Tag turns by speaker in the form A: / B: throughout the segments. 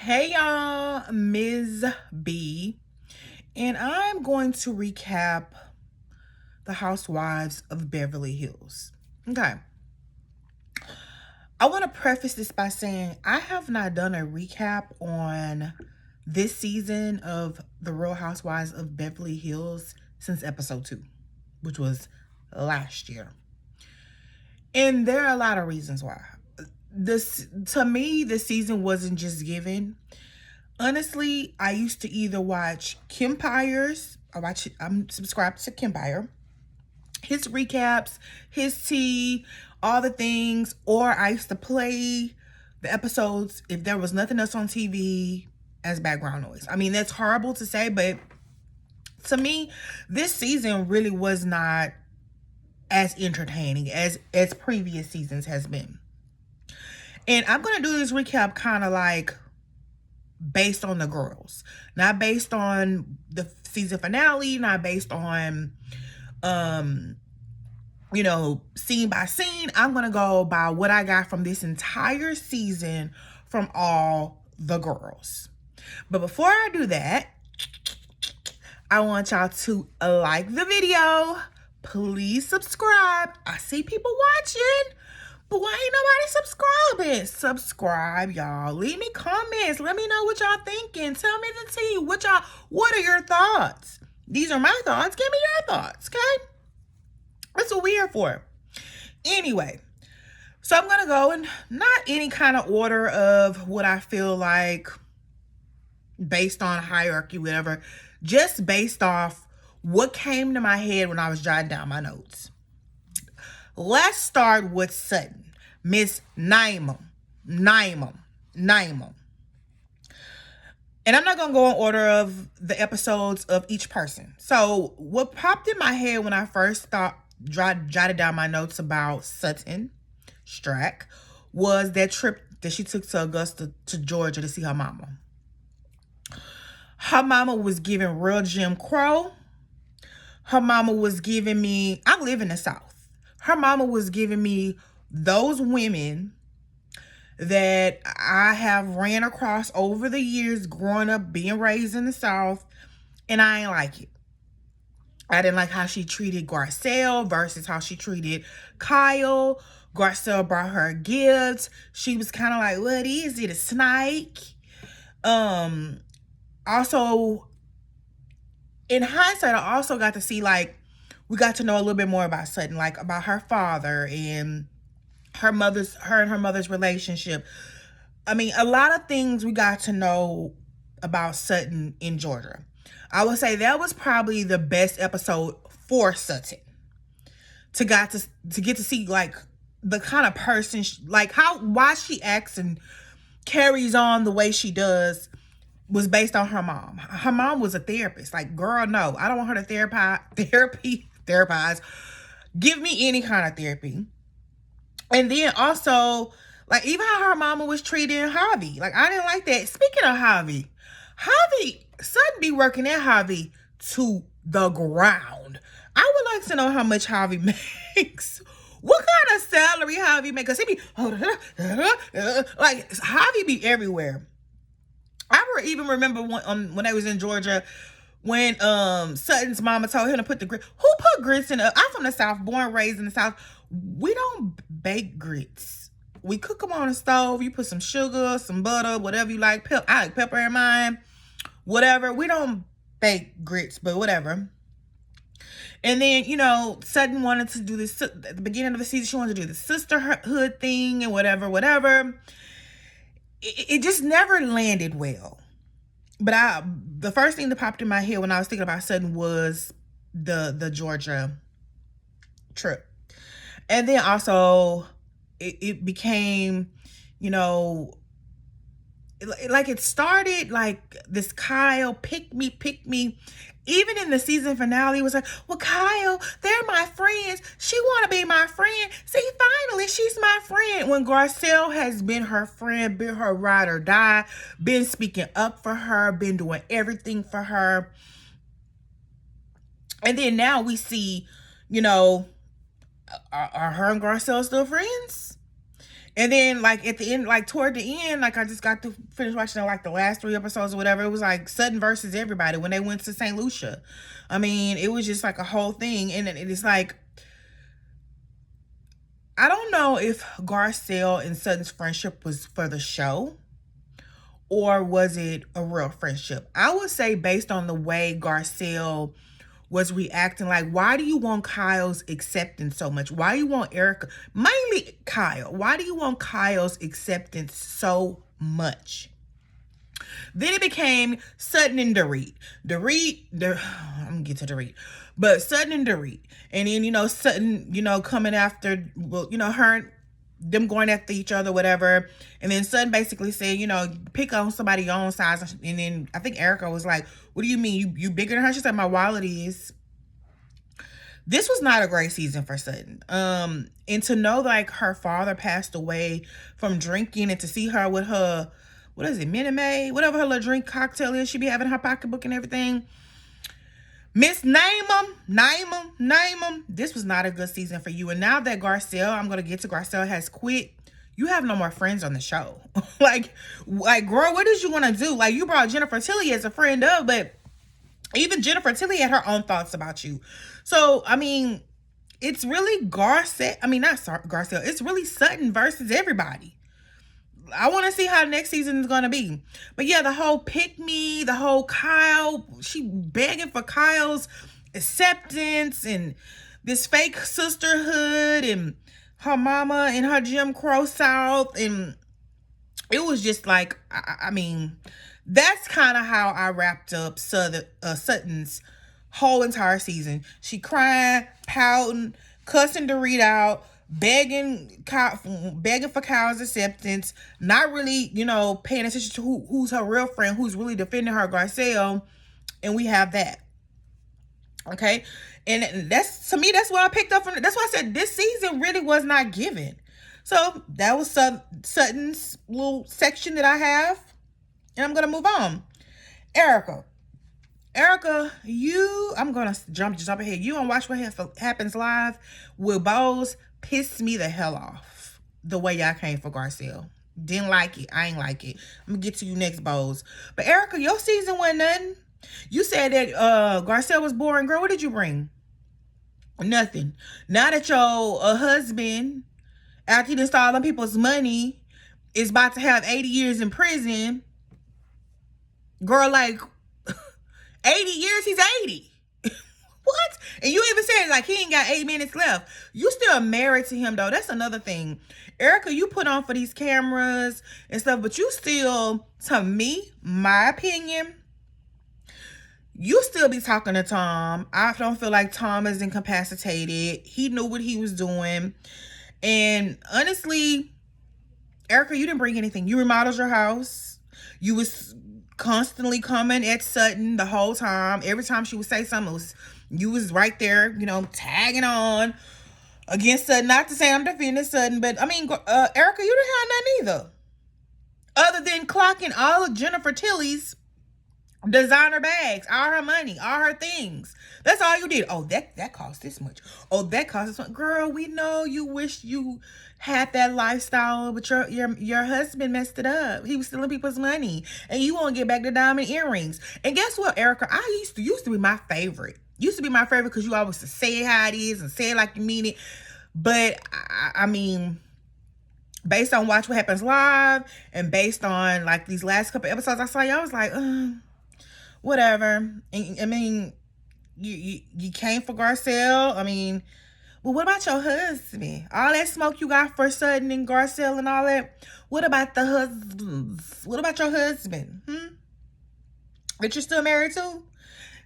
A: Hey y'all, Ms. B, and I'm going to recap the Housewives of Beverly Hills. Okay, I want to preface this by saying I have not done a recap on this season of The Real Housewives of Beverly Hills since episode 2, which was last year. And there are a lot of reasons why. To me, this season wasn't just given. Honestly, I used to either watch Kempires. I'm subscribed to Kempire. His recaps, his tea, all the things, or I used to play the episodes if there was nothing else on TV as background noise. I mean, that's horrible to say, but to me, this season really was not as entertaining as previous seasons has been. And I'm gonna do this recap kind of like based on the girls, not based on the season finale, not based on scene by scene. I'm gonna go by what I got from this entire season from all the girls. But before I do that, I want y'all to like the video. Please subscribe. I see people watching, but why ain't nobody subscribing? Subscribe, y'all. Leave me comments. Let me know what y'all thinking. Tell me the tea. What are your thoughts? These are my thoughts. Give me your thoughts, okay? That's what we're here for. Anyway, so I'm going to go in not any kind of order of what I feel like based on hierarchy, whatever, just based off what came to my head when I was jotting down my notes. Let's start with Sutton, Miss Naima. And I'm not going to go in order of the episodes of each person. So what popped in my head when I first jotted down my notes about Sutton Strack was that trip that she took to Augusta, to Georgia, to see her mama. Her mama was giving real Jim Crow. Her mama was giving me, I live in the South. Her mama was giving me those women that I have ran across over the years growing up, being raised in the South, and I ain't like it. I didn't like how she treated Garcelle versus how she treated Kyle. Garcelle brought her gifts. She was kind of like, what is it, a snake? Also, in hindsight, I also got to see, we got to know a little bit more about Sutton, about her father and her and her mother's relationship. I mean, a lot of things we got to know about Sutton in Georgia. I would say that was probably the best episode for Sutton to get to see the kind of person why she acts and carries on the way she does was based on her mom. Her mom was a therapist. Girl, no, I don't want her to therapize. Give me any kind of therapy. And then also, even how her mama was treating Javi. I didn't like that. Speaking of Javi, Sutton be working at Javi to the ground. I would like to know how much Javi makes. What kind of salary Javi makes? Because he be, Javi be everywhere. I even remember when I was in Georgia, when Sutton's mama told him to put the grits. Who put grits in? I'm from the South, born, raised in the South. We don't bake grits. We cook them on the stove. You put some sugar, some butter, whatever you like. I like pepper in mine. Whatever. We don't bake grits, but whatever. And then, Sutton wanted to do this at the beginning of the season. She wanted to do the sisterhood thing and whatever. It just never landed well. But the first thing that popped in my head when I was thinking about Sutton was the Georgia trip. And then also it became, it started this Kyle pick me. Even in the season finale, it was like, well, Kyle, they're my friends. She want to be my friend. See, finally, she's my friend. When Garcelle has been her friend, been her ride or die, been speaking up for her, been doing everything for her. And then now we see, are her and Garcelle still friends? And then like at the end, like toward the end, like I just got to finish watching like the last 3 episodes or whatever. It was like Sutton versus everybody when they went to St. Lucia. I mean, it was just like a whole thing. And it's like, I don't know if Garcelle and Sutton's friendship was for the show or was it a real friendship. I would say based on the way Garcelle was reacting, like, why do you want Kyle's acceptance so much? Why do you want Erica, mainly Kyle, why do you want Kyle's acceptance so much? Then it became Sutton and Dorit. I'm gonna get to Dorit. But Sutton and Dorit. And then, Sutton, coming after, well, her, them going after each other, whatever. And then Sutton basically said, pick on somebody your own size. And then I think Erica was like, what do you mean? You bigger than her? She said, my wallet is. This was not a great season for Sutton. And to know like her father passed away from drinking and to see her with her, what is it, Minute Maid? Whatever her little drink cocktail is, she be having her pocketbook and everything. Miss Name 'em. This was not a good season for you. And now that Garcelle, I'm going to get to Garcelle, has quit, you have no more friends on the show. like, girl, what did you want to do? Like, you brought Jennifer Tilly as a friend of, but even Jennifer Tilly had her own thoughts about you. So, I mean, it's really Garcelle. I mean, not Garcelle. It's really Sutton versus everybody. I want to see how next season is going to be. But yeah, the whole pick me, the whole Kyle, she begging for Kyle's acceptance and this fake sisterhood and her mama and her Jim Crow South. And it was just like, I mean, that's kind of how I wrapped up Sutton's whole entire season. She crying, pouting, cussing Dorit out, begging for Kyle's acceptance, not really, paying attention to who's her real friend, who's really defending her, Garcelle, and we have that. Okay, and that's, to me, that's what I picked up from. That's why I said this season really was not given. So that was Sutton's little section that I have, and I'm gonna move on. Erica, I'm gonna jump ahead. You don't watch What Happens Live with Bose. Pissed me the hell off the way y'all came for Garcelle. Didn't like it. I ain't like it. I'm gonna get to you next, Bose. But Erica, your season wasn't nothing. You said that Garcelle was boring. Girl, what did you bring? Nothing. Now that your husband, after he done stole them people's money, is about to have 80 years in prison. Girl, like 80 years, he's 80. What? And you even said like he ain't got 8 minutes left. You still married to him though. That's another thing. Erica, you put on for these cameras and stuff, but you still, to me, my opinion, you still be talking to Tom. I don't feel like Tom is incapacitated. He knew what he was doing. And honestly, Erica, you didn't bring anything. You remodeled your house. You was constantly coming at Sutton the whole time. Every time she would say something, you was right there, tagging on against Sutton. Not to say I'm defending Sutton, but I mean, Erica, you didn't have nothing either. Other than clocking all of Jennifer Tilly's designer bags, all her money, all her things. That's all you did. Oh, that cost this much. Oh, that cost this much. Girl, we know you wish you had that lifestyle, but your husband messed it up. He was stealing people's money, and you won't get back the diamond earrings. And guess what, Erica? I used to be my favorite. Used to be my favorite because you always say it how it is and say it like you mean it. But I mean, based on Watch What Happens Live and based on like these last couple episodes I saw, I was like, whatever. And, I mean, you came for Garcelle. I mean, well, what about your husband? All that smoke you got for Sutton and Garcelle and all that. What about the husbands? What about your husband? That you're still married to?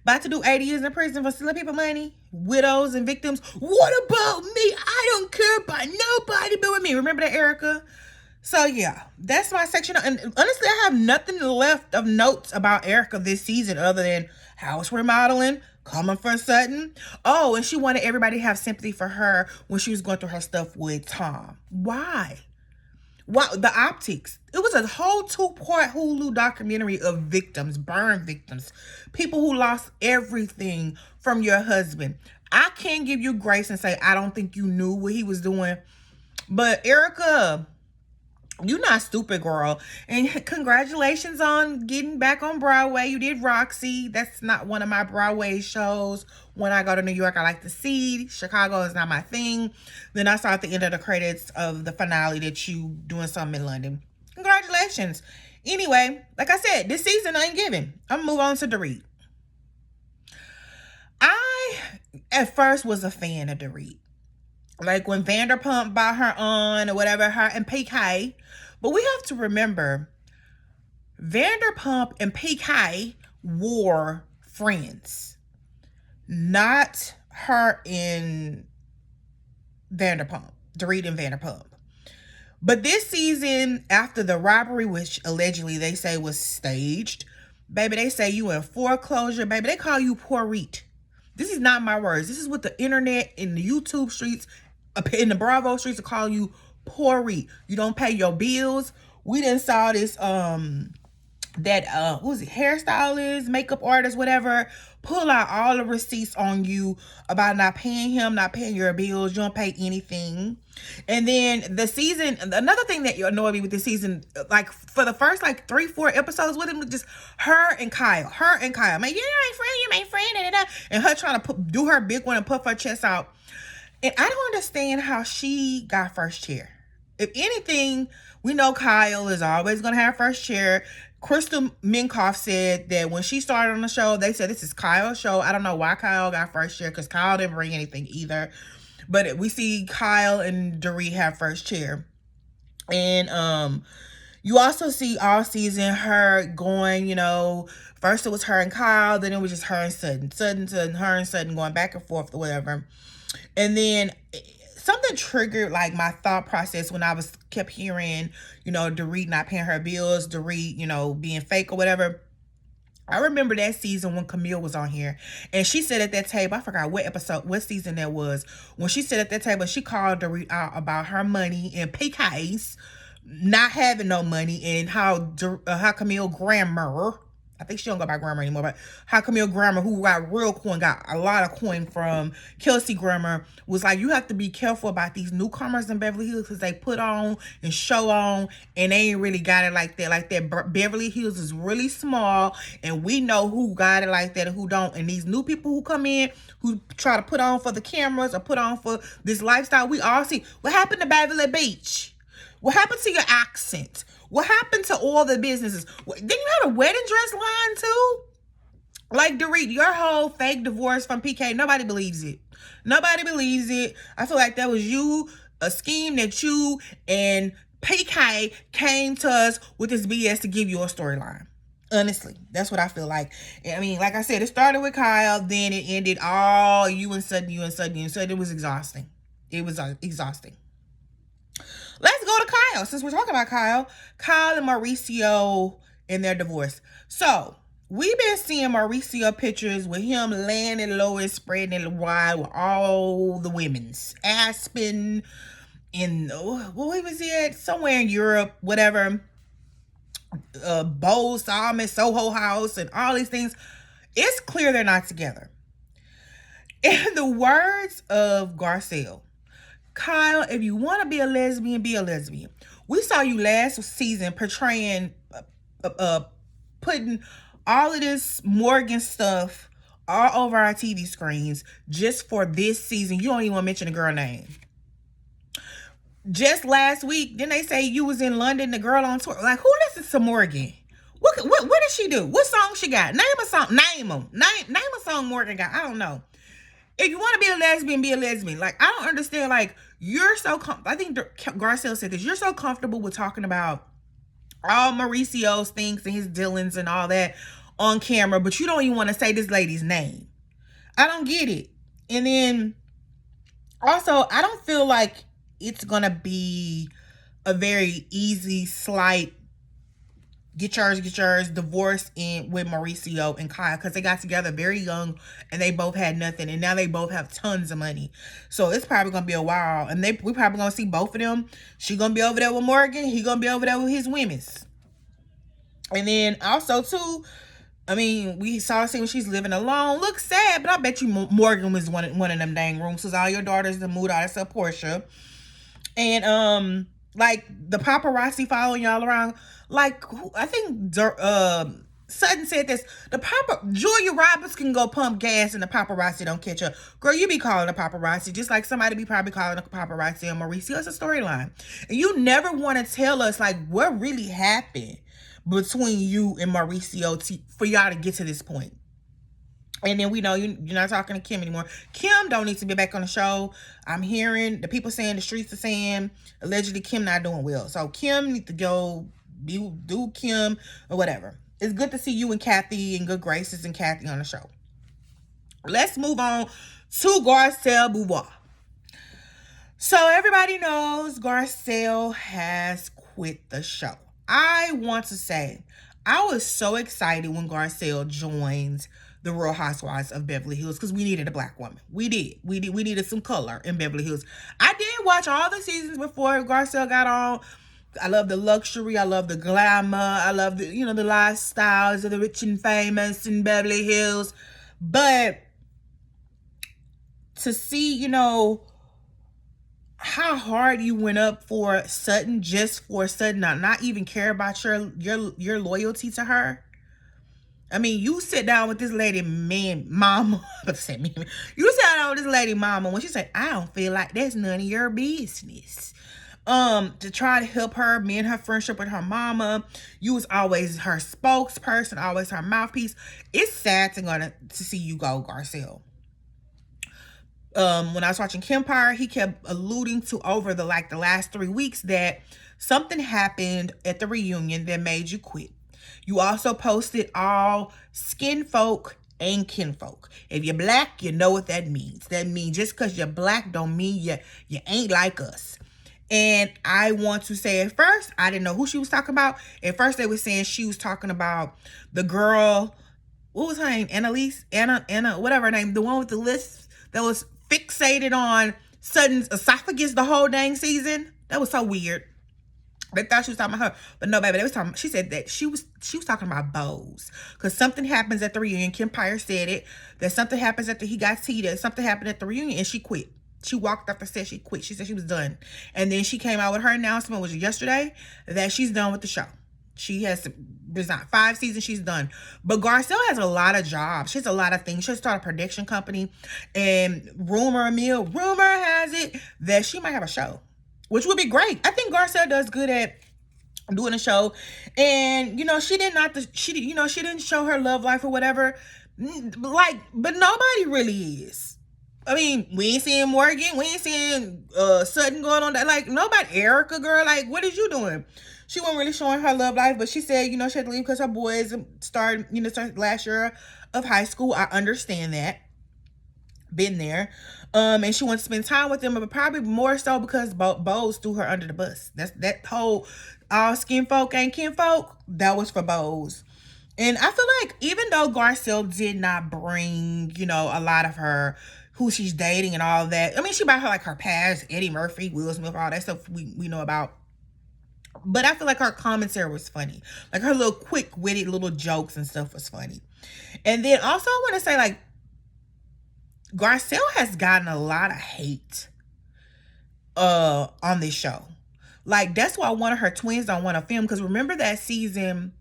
A: About to do 80 years in prison for stealing people money? Widows and victims? What about me? I don't care about nobody but with me. Remember that, Erica? So, yeah, that's my section. And honestly, I have nothing left of notes about Erica this season other than house remodeling, coming for Sutton. Oh, and she wanted everybody to have sympathy for her when she was going through her stuff with Tom. Why? Wow, the optics. It was a whole 2-part Hulu documentary of victims, burn victims, people who lost everything from your husband. I can't give you grace and say, I don't think you knew what he was doing. But Erica, You not stupid, girl. And congratulations on getting back on Broadway. You did Roxy. That's not one of my Broadway shows. When I go to New York, I like to see. Chicago is not my thing. Then I saw at the end of the credits of the finale that you doing something in London. Congratulations. Anyway, like I said, this season I ain't giving. I'm gonna move on to Dorit. I, at first, was a fan of Dorit. Like when Vanderpump bought her on or whatever, her and PK. But we have to remember, Vanderpump and PK were friends, not her and Vanderpump, Dorit and Vanderpump. But this season, after the robbery, which allegedly they say was staged, baby, they say you in foreclosure, baby. They call you Porit. This is not my words. This is what the internet and the YouTube streets, in the Bravo streets, are calling you Porit. You don't pay your bills. We done saw this, what was it, hairstylist, makeup artist, whatever, pull out all the receipts on you about not paying him, not paying your bills. You don't pay anything. And then the season, another thing that annoyed me with this season, like for the first like 3-4 episodes with him, just her and Kyle. Man, you ain't friend, and her trying to do her big one and puff her chest out. And I don't understand how she got first chair. If anything, we know Kyle is always going to have first chair. Crystal Minkoff said that when she started on the show, they said this is Kyle's show. I don't know why Kyle got first chair, because Kyle didn't bring anything either. But we see Kyle and Dorit have first chair. And you also see all season her going, first it was her and Kyle, then it was just her and Sutton, her and Sutton going back and forth or whatever. And then something triggered like my thought process when I kept hearing, Dorit not paying her bills, Dorit, being fake or whatever. I remember that season when Camille was on here, and she said at that table, I forgot what season that was, when she said at that table, she called Dorit out about her money and PK's not having no money, and how Camille Grammer, I think she don't go by Grammer anymore, but how Camille Grammer, who got real coin, got a lot of coin from Kelsey Grammer, was like, you have to be careful about these newcomers in Beverly Hills, because they put on and show on, and they ain't really got it like that. Like that Beverly Hills is really small, and we know who got it like that and who don't. And these new people who come in, who try to put on for the cameras or put on for this lifestyle, we all see what happened to Beverly Beach. What happened to your accent? What happened to all the businesses? Didn't you have a wedding dress line too? Like, Dorit, your whole fake divorce from PK, nobody believes it. Nobody believes it. I feel like that was a scheme that you and PK came to us with this BS to give you a storyline. Honestly, that's what I feel like. I mean, like I said, it started with Kyle, then it ended all you and Sutton. It was exhausting. It was exhausting. Let's go to Kyle, since we're talking about Kyle and Mauricio and their divorce. So, we've been seeing Mauricio pictures with him laying it low and spreading it wide with all the women's. Aspen, where was he at? Somewhere in Europe, whatever. Bow, Salmon, Soho House, and all these things. It's clear they're not together. In the words of Garcelle, Kyle, if you want to be a lesbian, be a lesbian. We saw you last season portraying, putting all of this Morgan stuff all over our TV screens just for this season. You don't even want to mention the girl name. Just last week, didn't they say you was in London, the girl on tour? Like, who listens to Morgan? What did she do? What song she got? Name a song. Name them. Name a song Morgan got. I don't know. If you want to be a lesbian, be a lesbian. Like, I don't understand. Like, you're so I think Garcelle said this. You're so comfortable with talking about all Mauricio's things and his dealings and all that on camera, but you don't even want to say this lady's name. I don't get it. And then also, I don't feel like it's gonna be a very easy, slight get yours divorce with Mauricio and Kyle, because they got together very young and they both had nothing, and now they both have tons of money. So it's probably gonna be a while, and we probably gonna see both of them. She gonna be over there with Morgan, he gonna be over there with his women's. And then also too, I mean, we saw when she's living alone. Looks sad, but I bet you Morgan was one of them dang rooms, because all your daughters that moved out except Portia. And Like the paparazzi following y'all around. Like I think Sutton said this. Julia Roberts can go pump gas and the paparazzi don't catch her. Girl, you be calling the paparazzi just like somebody be probably calling the paparazzi on Mauricio. It's a storyline, and you never want to tell us like what really happened between you and Mauricio for y'all to get to this point. And then we know you're not talking to Kim anymore. Kim don't need to be back on the show. I'm hearing the people saying, the streets are saying, allegedly Kim not doing well. So Kim need to go do Kim or whatever. It's good to see you and Kathy and good graces and Kathy on the show. Let's move on to Garcelle Beauvoir. So everybody knows Garcelle has quit the show. I want to say, I was so excited when Garcelle joined the Real Housewives of Beverly Hills because we needed a black woman. We did. We needed some color in Beverly Hills. I did watch all the seasons before Garcelle got on. I love the luxury. I love the glamour. I love the, the lifestyles of the rich and famous in Beverly Hills. But to see, how hard you went up for Sutton, just for Sutton not even care about your loyalty to her. I mean, you sit down with this lady, mama. You sit down with this lady, mama, when she said, "I don't feel like that's none of your business." To try to help her, mend her friendship with her mama. You was always her spokesperson, always her mouthpiece. It's sad to see you go, Garcelle. When I was watching Kempire, he kept alluding to over the last 3 weeks that something happened at the reunion that made you quit. You also posted all skin folk and kinfolk. If you're black, you know what that means. That means just because you're black don't mean you ain't like us. And I want to say, at first, I didn't know who she was talking about. At first, they were saying she was talking about the girl, what was her name? Anna, whatever her name, the one with the list that was fixated on Sutton's esophagus the whole dang season. That was so weird. They thought she was talking about her, but no, baby. She said that she was talking about Bose, because something happens at the reunion. Kempire said it, that something happens after he got seated. Something happened at the reunion, and she quit. She walked off the set. She quit. She said she was done, and then she came out with her announcement, which was yesterday, that she's done with the show. She has resigned. 5 seasons, she's done. But Garcelle has a lot of jobs. She has a lot of things. She'll start a production company, and rumor has it that she might have a show, which would be great. I think Garcelle does good at doing a show. And, she didn't show her love life or whatever. But nobody really is. I mean, we ain't seeing Morgan. We ain't seeing Sutton going on that. Like, nobody. Erica, girl, like, what is you doing? She wasn't really showing her love life, but she said, she had to leave because her boys started last year of high school. I understand that. Been there. And she wants to spend time with them, but probably more so because Bose threw her under the bus. That whole all skin folk ain't kin folk, that was for Bose. And I feel like even though Garcelle did not bring, a lot of her, who she's dating and all that. I mean, she brought her her past, Eddie Murphy, Will Smith, all that stuff we know about. But I feel like her commentary was funny. Like her little quick witty little jokes and stuff was funny. And then also I want to say Garcelle has gotten a lot of hate on this show. That's why one of her twins don't want to film. Because remember that season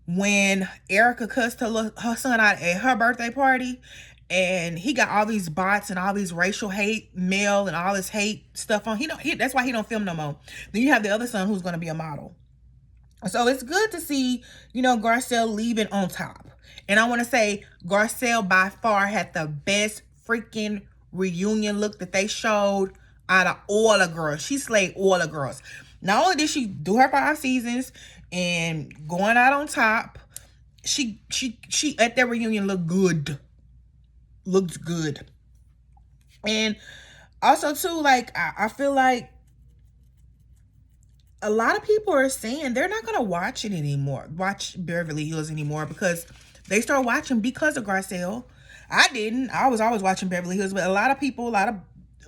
A: when Erica cussed her son out at her birthday party? And he got all these bots and all these racial hate mail and all this hate stuff on. That's why he don't film no more. Then you have the other son who's going to be a model. So it's good to see, Garcelle leaving on top. And I want to say Garcelle by far had the best freaking reunion look that they showed out of all the girls. She slayed all the girls. Not only did she do her 5 seasons and going out on top, she at that reunion looked good. Looked good. And also too, I feel like a lot of people are saying they're not gonna watch Beverly Hills anymore, because they start watching because of Garcelle. I didn't. I was always watching Beverly Hills, but a lot of people, a lot of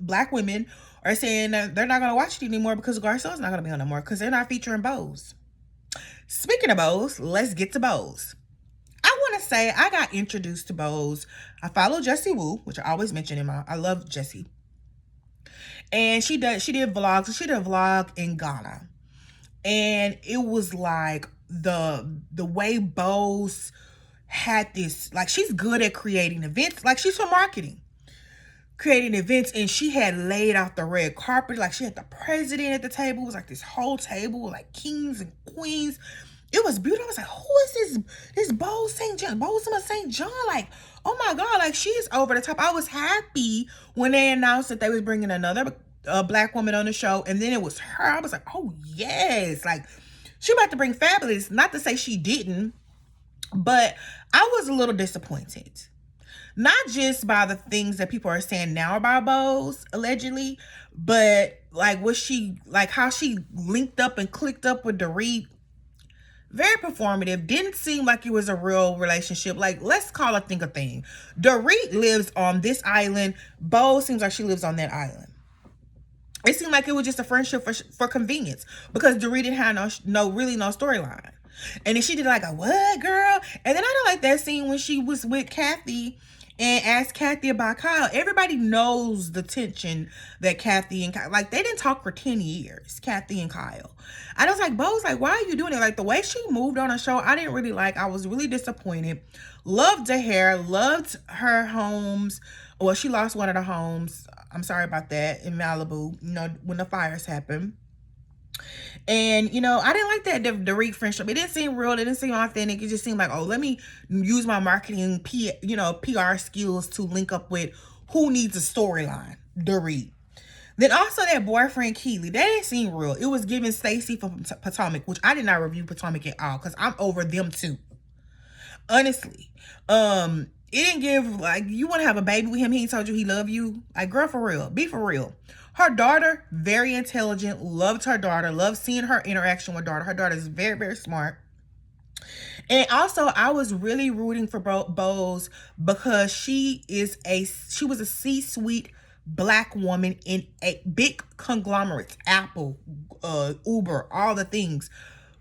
A: black women are saying that they're not gonna watch it anymore because Garcelle's not gonna be on no more, because they're not featuring Bose. Speaking of Bose, let's get to Bose. I want to say I got introduced to Bose. I follow Jessie Woo, which I always mention I love Jessie. And she did vlogs. She did a vlog in Ghana. And it was like the way Bose had this, like, she's good at creating events. Like, she's from marketing, creating events, and she had laid out the red carpet. Like, she had the president at the table. It was like this whole table with like kings and queens. It was beautiful. I was like, who is this Bose St. John? Bose St. John? Like, oh my God, like, she's over the top. I was happy when they announced that they was bringing another black woman on the show, and then it was her. I was like, oh yes, like, she about to bring fabulous. Not to say she didn't, but I was a little disappointed. Not just by the things that people are saying now about Bose, allegedly, but like what she, like how she linked up and clicked up with Dorit. Very performative. Didn't seem like it was a real relationship. Like, let's call a thing a thing. Dorit lives on this island. Bose seems like she lives on that island. It seemed like it was just a friendship for convenience, because Dorit didn't have no storyline. And then she did like a what, girl? And then I don't like that scene when she was with Kathy and asked Kathy about Kyle. Everybody knows the tension that Kathy and Kyle, like, they didn't talk for 10 years, Kathy and Kyle. I was like, Bo's like, why are you doing it? Like, the way she moved on the show, I didn't really like. I was really disappointed. Loved the hair, loved her homes. Well, she lost one of the homes. I'm sorry about that, in Malibu, you know, when the fires happened. And, you know, I didn't like that Dorit friendship. It didn't seem real. It didn't seem authentic. It just seemed like, oh, let me use my marketing, PR skills to link up with who needs a storyline, Dorit. Then also that boyfriend, Keely, that didn't seem real. It was giving Stacey from Potomac, which I did not review Potomac at all, because I'm over them too. Honestly. It didn't give, like, you want to have a baby with him, he ain't told you he love you. Like, girl, for real. Be for real. Her daughter, very intelligent, loved her daughter, loved seeing her interaction with daughter. Her daughter is very, very smart. And also, I was really rooting for Bose because she was a C-suite Black woman in a big conglomerate, Apple, Uber, all the things.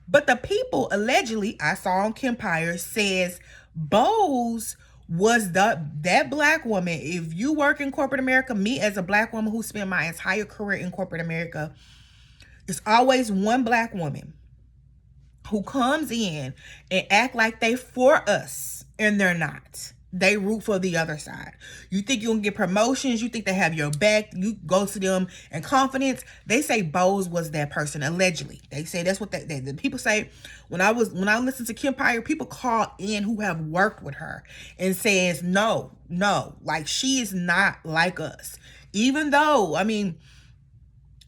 A: But the people, allegedly, I saw on Kempire, says Bose was that Black woman. If you work in corporate America, me as a Black woman who spent my entire career in corporate America, there's always one Black woman who comes in and act like they for us, and they're not. They root for the other side. You think you're gonna get promotions, you think they have your back, you go to them in confidence. They say Bose was that person, allegedly. They say that's what the people say. When I listened to Kempire, people call in who have worked with her and says, no, like, she is not like us. Even though, I mean,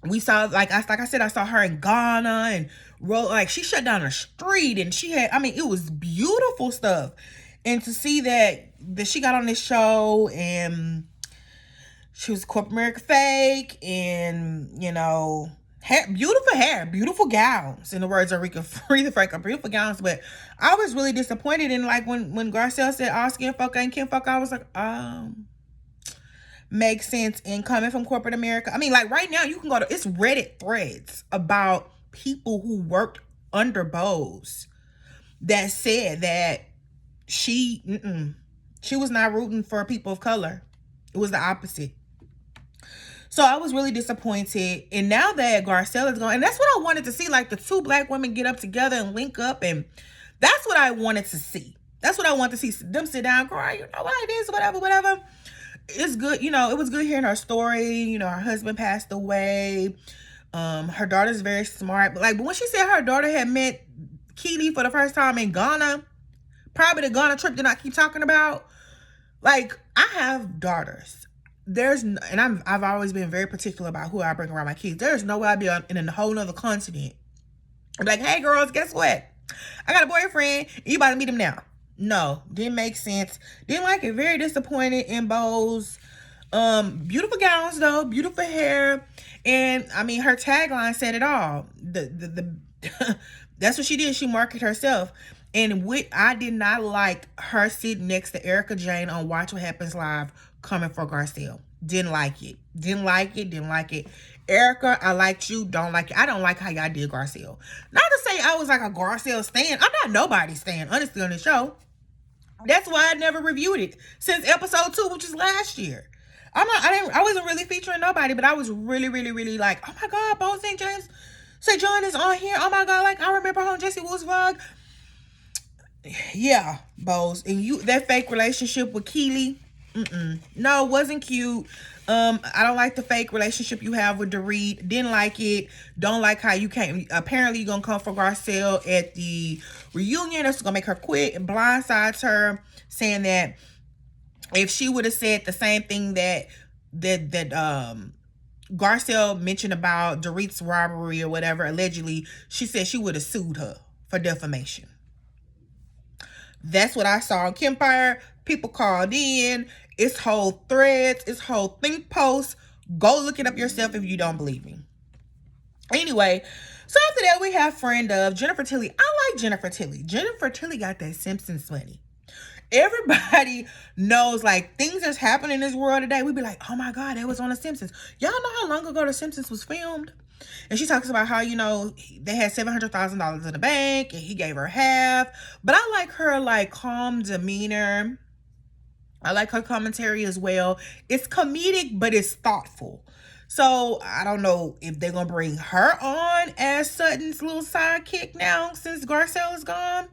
A: we saw, like I said, I saw her in Ghana and like, she shut down a street, and she had, I mean, it was beautiful stuff. And to see that she got on this show and she was corporate America fake, and, you know, hair, beautiful gowns, in the words of Aretha Franklin, beautiful gowns. But I was really disappointed. And like when Garcelle said all skin folk ain't kin folk, I was like, makes sense. And coming from corporate America, I mean, like, right now you can go to, it's Reddit threads about people who worked under Bose that said that she was not rooting for people of color. It was the opposite. So I was really disappointed. And now that Garcelle is gone, and that's what I wanted to see, like, the two Black women get up together and link up, and that's what I wanted to see. That's what I want to see, them sit down, cry, you know, like this, whatever. It's good, you know, it was good hearing her story. You know, her husband passed away. Her daughter's very smart. But when she said her daughter had met Keely for the first time in Ghana, probably the Ghana trip that I keep talking about. Like, I have daughters. I've always been very particular about who I bring around my kids. There's no way I'd be in a whole nother continent. I'm like, hey girls, guess what? I got a boyfriend. You about to meet him now. No, didn't make sense. Didn't like it. Very disappointed in Bose. Beautiful gowns though, beautiful hair. And I mean, her tagline said it all. That's what she did. She marketed herself. And I did not like her sitting next to Erica Jane on Watch What Happens Live coming for Garcelle. Didn't like it. Erica, I liked you. Don't like it. I don't like how y'all did Garcelle. Not to say I was like a Garcelle stan. I'm not nobody's stan, honestly, on the show. That's why I never reviewed it since episode 2, which is last year. I wasn't really featuring nobody, but I was really, really, really like, oh my God, Bo St. John is on here. Oh my God, like I remember her on Jesse Woods vlog. Yeah, Bose. And you, that fake relationship with Keely, no, wasn't cute. I don't like the fake relationship you have with Dorit. Didn't like it. Don't like how you came. Apparently, you're gonna come for Garcelle at the reunion. That's gonna make her quit and blindsides her, saying that if she would have said the same thing that Garcelle mentioned about Dorit's robbery or whatever, allegedly, she said she would have sued her for defamation. That's what I saw on Kempire. People called in. It's whole threads. It's whole think posts. Go look it up yourself if you don't believe me. Anyway, so after that, we have friend of Jennifer Tilly. I like Jennifer Tilly. Jennifer Tilly got that Simpsons money. Everybody knows, like, things that's happening in this world today. We be like, oh my God, that was on The Simpsons. Y'all know how long ago The Simpsons was filmed? And she talks about how, they had $700,000 in the bank and he gave her half. But I like her, like, calm demeanor. I like her commentary as well. It's comedic, but it's thoughtful. So I don't know if they're going to bring her on as Sutton's little sidekick now since Garcelle is gone.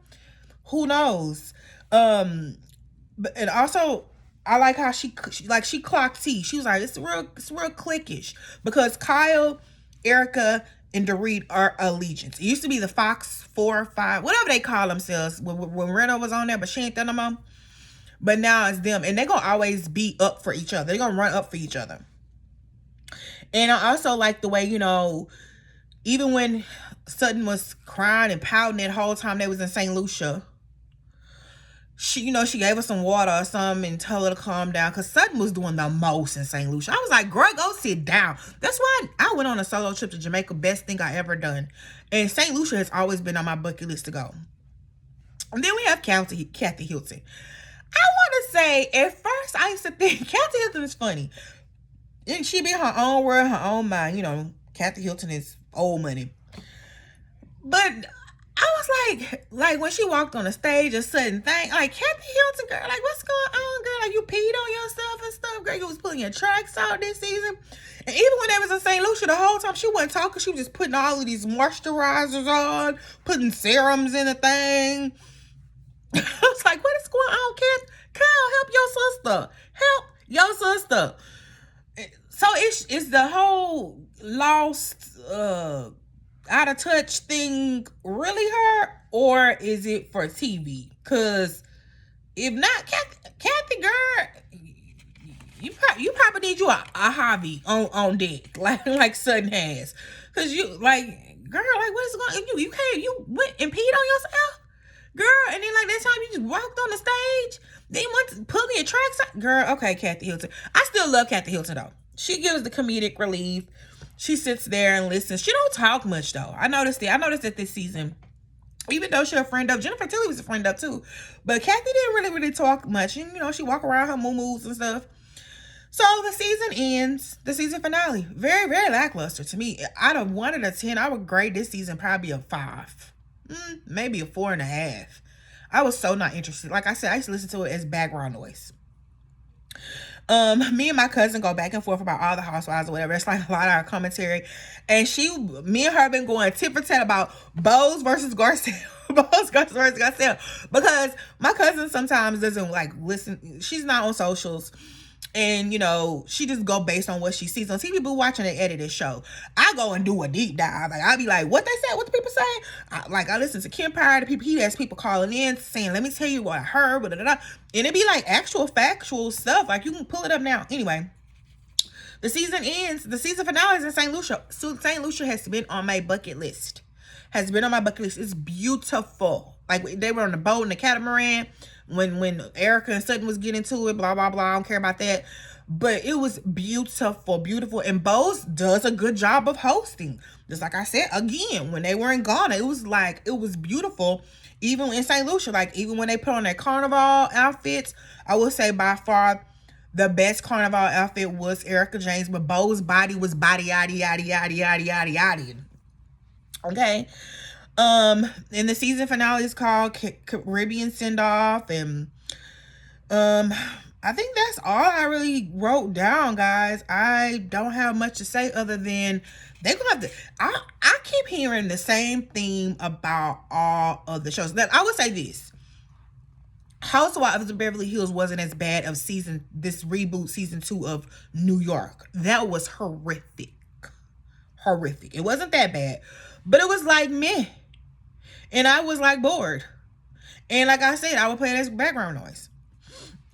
A: Who knows? But and also I like how she clocked T. She was like, it's real cliquish because Kyle, Erica, and Dorit are allegiance. It used to be the Fox 4 or 5, whatever they call themselves when Reno was on there, but she ain't there no more. But now it's them, and they're gonna always be up for each other. They're gonna run up for each other. And I also like the way, even when Sutton was crying and pouting that whole time they was in St. Lucia, she gave her some water or something and told her to calm down because Sutton was doing the most in St. Lucia. I was like, girl, go sit down. That's why I went on a solo trip to Jamaica. Best thing I ever done. And St. Lucia has always been on my bucket list to go. And then we have Kathy Hilton. I want to say, at first, I used to think Kathy Hilton is funny. And she be in her own world, her own mind. Kathy Hilton is old money. But I was like when she walked on the stage, a sudden thing, like, Kathy Hilton, girl, like, what's going on, girl? Like, you peed on yourself and stuff, girl. You was putting your tracks out this season. And even when they was in St. Lucia, the whole time she wasn't talking, she was just putting all of these moisturizers on, putting serums in the thing. I was like, what is going on, Kat? Kyle, help your sister. Help your sister. So it's the whole lost, out of touch thing really her, or is it for TV? Because if not, Kathy, girl, you probably need you a hobby on deck, like Sutton has. Because you, like, girl, like, what is going on? You went and peed on yourself? Girl, and then, like, that time you just walked on the stage, then you went to put me a track. Girl, okay, Kathy Hilton. I still love Kathy Hilton, though. She gives the comedic relief. She sits there and listens. She don't talk much, though. I noticed that this season, even though she's a friend of, Jennifer Tilly was a friend of, too. But Kathy didn't really talk much. And, she walk around her moo-moos and stuff. So the season ends, the season finale. Very, very lackluster to me. Out of 1 out of 10, I would grade this season probably a 5. Maybe a 4.5. I was so not interested. Like I said, I used to listen to it as background noise. Me and my cousin go back and forth about all the housewives or whatever. It's like a lot of our commentary. And me and her been going tit for tat about Bose versus Garcelle. Bose versus Garcelle. Because my cousin sometimes doesn't like listen. She's not on socials. And, she just go based on what she sees on TV. But watching an edited show, I go and do a deep dive. Like, I be like, what they said, what the people say. I listen to Kempire, the people. He has people calling in saying, let me tell you what I heard. Blah, blah, blah. And it be like actual factual stuff. Like, you can pull it up now. Anyway, the season ends. The season finale is in St. Lucia. So St. Lucia has been on my bucket list. It's beautiful. Like, they were on the boat in the catamaran. When Erica and Sutton was getting to it, blah, blah, blah. I don't care about that. But it was beautiful, beautiful. And Bose does a good job of hosting. Just like I said, again, when they were in Ghana, it was beautiful. Even in St. Lucia, like, even when they put on their carnival outfits, I would say by far the best carnival outfit was Erica James, but Bo's body was body, yaddy, yaddy, yaddy, yaddy, yaddy, yaddy. Okay. And the season finale is called Caribbean Send Off, and I I think that's all I really wrote down, guys. I don't have much to say other than they're gonna have to. I keep hearing the same theme about all of the shows. Now, I would say this: Housewives of Beverly Hills wasn't as bad of this reboot season 2 of New York. That was horrific. Horrific. It wasn't that bad, but it was like meh, and I was like bored. And like I said, I would play this background noise.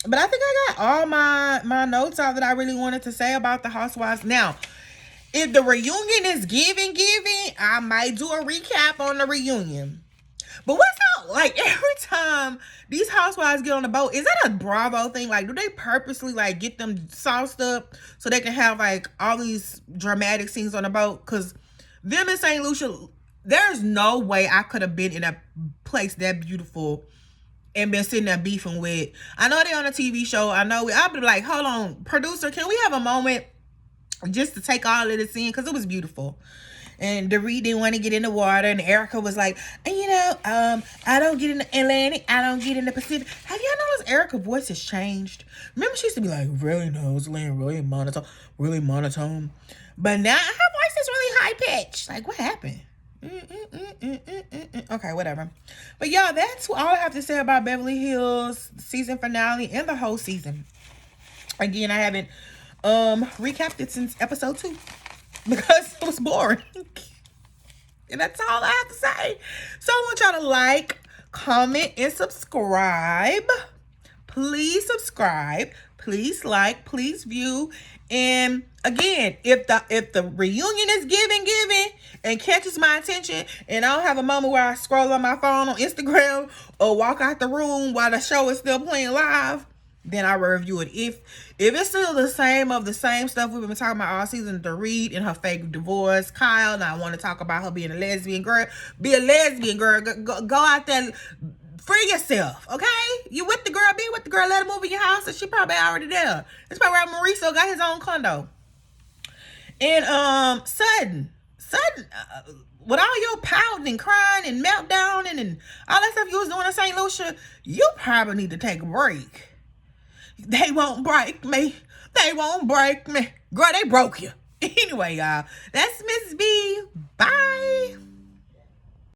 A: But I think I got all my notes out that I really wanted to say about the Housewives. Now, if the reunion is giving, I might do a recap on the reunion. But what's out? Like, every time these housewives get on the boat, is that a Bravo thing? Like, do they purposely, like, get them sauced up so they can have, like, all these dramatic scenes on the boat? Because them in St. Lucia, there's no way I could have been in a place that beautiful and been sitting there beefing with. I know they on a TV show. I know. I'll be like, hold on, producer, can we have a moment just to take all of this in? Because it was beautiful. And Dorit didn't want to get in the water, and Erica was like, I don't get in the Atlantic, I don't get in the Pacific. Have y'all noticed Erica's voice has changed? Remember, she used to be like really nasally and really monotone. But now her voice is really high pitched. Like, what happened? Okay, whatever. But y'all, that's all I have to say about Beverly Hills season finale and the whole season. Again, I haven't recapped it since episode 2. Because it was boring. And that's all I have to say. So I want y'all to like, comment, and subscribe. Please subscribe. Please like. Please view. And again, if the reunion is giving and catches my attention, and I don't have a moment where I scroll on my phone on Instagram or walk out the room while the show is still playing live, then I will review it. If it's still the same stuff we've been talking about all season, Dorit and her fake divorce, Kyle, and I want to talk about her being a lesbian girl. Be a lesbian girl. Go out there, free yourself, okay? You with the girl, be with the girl. Let her move in your house, and she probably already there. It's probably where Mauricio got his own condo. And Sudden, with all your pouting and crying and meltdown and all that stuff you was doing in St. Lucia, you probably need to take a break. They won't break me. They won't break me. Girl, they broke you. Anyway, y'all, that's Miss B. Bye.